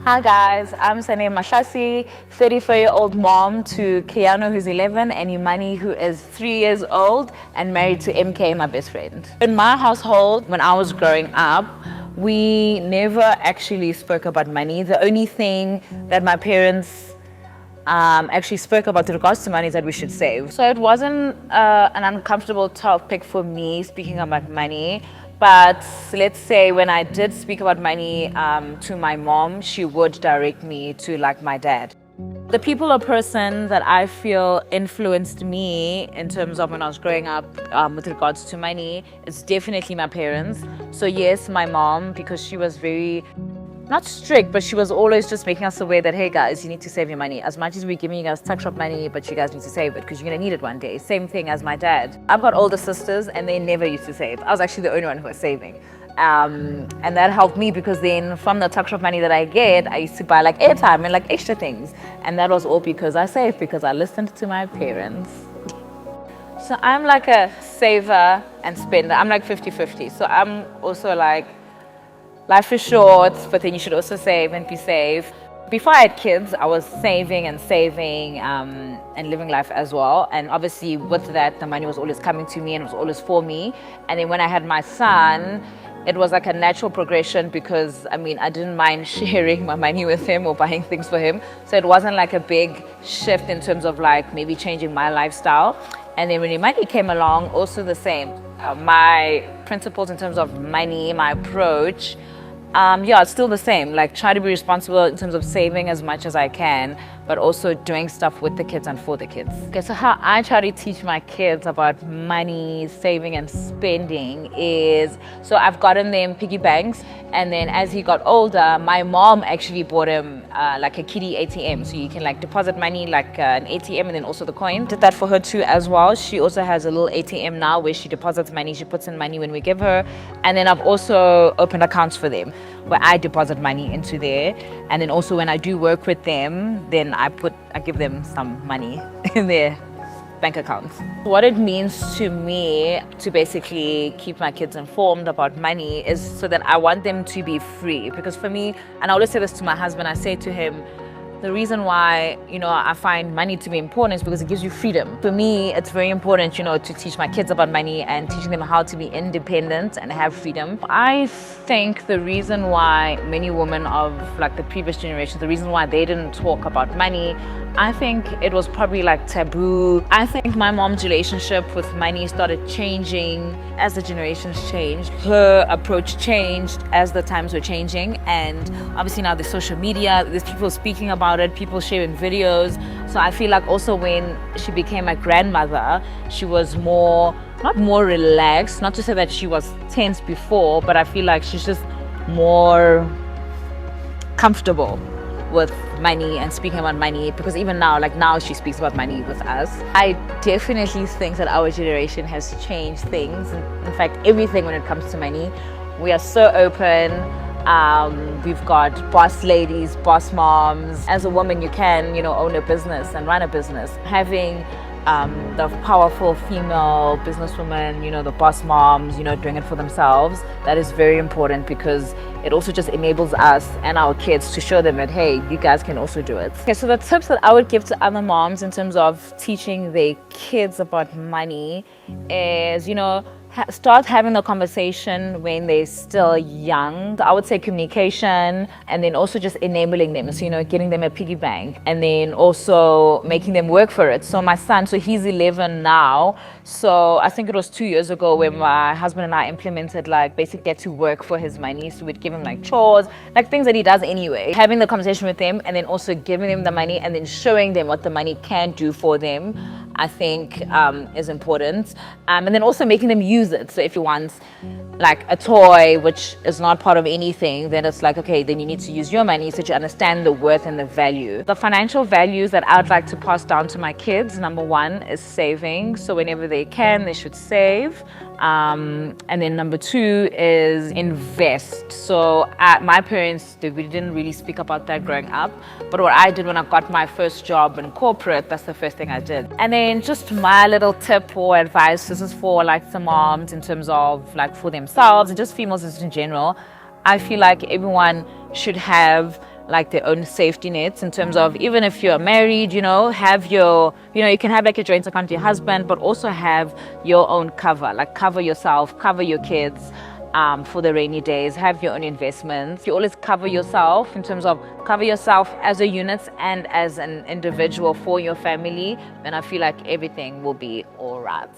Hi guys, I'm Sane Mahlase, 34-year-old mom to Keanu who's 11 and Imani who is 3 years old and married to MK, my best friend. In my household, when I was growing up, we never actually spoke about money. The only thing that my parents actually spoke about with regards to money is that we should save. So it wasn't an uncomfortable topic for me speaking about money. But let's say when I did speak about money to my mom, she would direct me to like my dad. The people or person that I feel influenced me in terms of when I was growing up with regards to money is definitely my parents. So yes, my mom, because she was very, not strict, but she was always just making us aware that, hey guys, you need to save your money. As much as we're giving you guys tuck shop money, but you guys need to save it because you're gonna need it one day. Same thing as my dad. I've got older sisters and they never used to save. I was actually the only one who was saving. And that helped me because then from the tuck shop money that I get, I used to buy like airtime and like extra things. And that was all because I saved, because I listened to my parents. So I'm like a saver and spender. I'm like 50-50. So I'm also like, life is short, but then you should also save and be safe. Before I had kids, I was saving and living life as well. And obviously with that, the money was always coming to me and it was always for me. And then when I had my son, it was like a natural progression because, I mean, I didn't mind sharing my money with him or buying things for him. So it wasn't like a big shift in terms of like maybe changing my lifestyle. And then when the money came along, also the same. My principles in terms of money, my approach, it's still the same. Like try to be responsible in terms of saving as much as I can, but also doing stuff with the kids and for the kids. Okay, so how I try to teach my kids about money, saving and spending is, so I've gotten them piggy banks, and then as he got older, my mom actually bought him like a kiddie ATM, so you can like deposit money like an ATM and then also the coin. Did that for her too as well. She also has a little ATM now where she deposits money, she puts in money when we give her, and then I've also opened accounts for them where I deposit money into there, and then also when I do work with them, then I give them some money in their bank accounts. What it means to me to basically keep my kids informed about money is so that I want them to be free. Because for me, and I always say this to my husband, I say to him, the reason why, I find money to be important is because it gives you freedom. For me, it's very important, to teach my kids about money and teaching them how to be independent and have freedom. I think the reason why many women of like the previous generation, the reason why they didn't talk about money, I think it was probably like taboo. I think my mom's relationship with money started changing as the generations changed. Her approach changed as the times were changing, and obviously now there's social media, there's people speaking about it, people sharing videos. So I feel like also when she became a grandmother, she was not more relaxed, not to say that she was tense before, but I feel like she's just more comfortable with money and speaking about money, because even now she speaks about money with us. I definitely think that our generation has changed things, in fact everything when it comes to money. We are so open. We've got boss ladies, boss moms. As a woman you can own a business and run a business. Having the powerful female businesswomen, the boss moms, doing it for themselves, that is very important because it also just enables us and our kids to show them that, hey, you guys can also do it. Okay, so the tips that I would give to other moms in terms of teaching their kids about money is, start having the conversation when they're still young. I would say communication, and then also just enabling them. So, getting them a piggy bank, and then also making them work for it. So my son, he's 11 now. So I think it was 2 years ago when my husband and I implemented basically get to work for his money. So we'd give him chores, things that he does anyway. Having the conversation with them, and then also giving them the money, and then showing them what the money can do for them, I think is important. And then also making them use it. So if you want a toy which is not part of anything, then it's okay, then you need to use your money so that you understand the worth and the value. The financial values that I would like to pass down to my kids, number one is saving. So whenever they can, they should save. And then number two is invest. So my parents, we didn't really speak about that growing up, but what I did when I got my first job in corporate, that's the first thing I did. And then just my little tip or advice, this is for some moms in terms of for themselves and just females in general. I feel like everyone should have like their own safety nets in terms of, even if you're married, have your, you can have like a joint account with your husband, but also have your own cover, like cover yourself, cover your kids. For the rainy days, have your own investments. You always cover yourself in terms of cover yourself as a unit and as an individual for your family, then I feel like everything will be all right.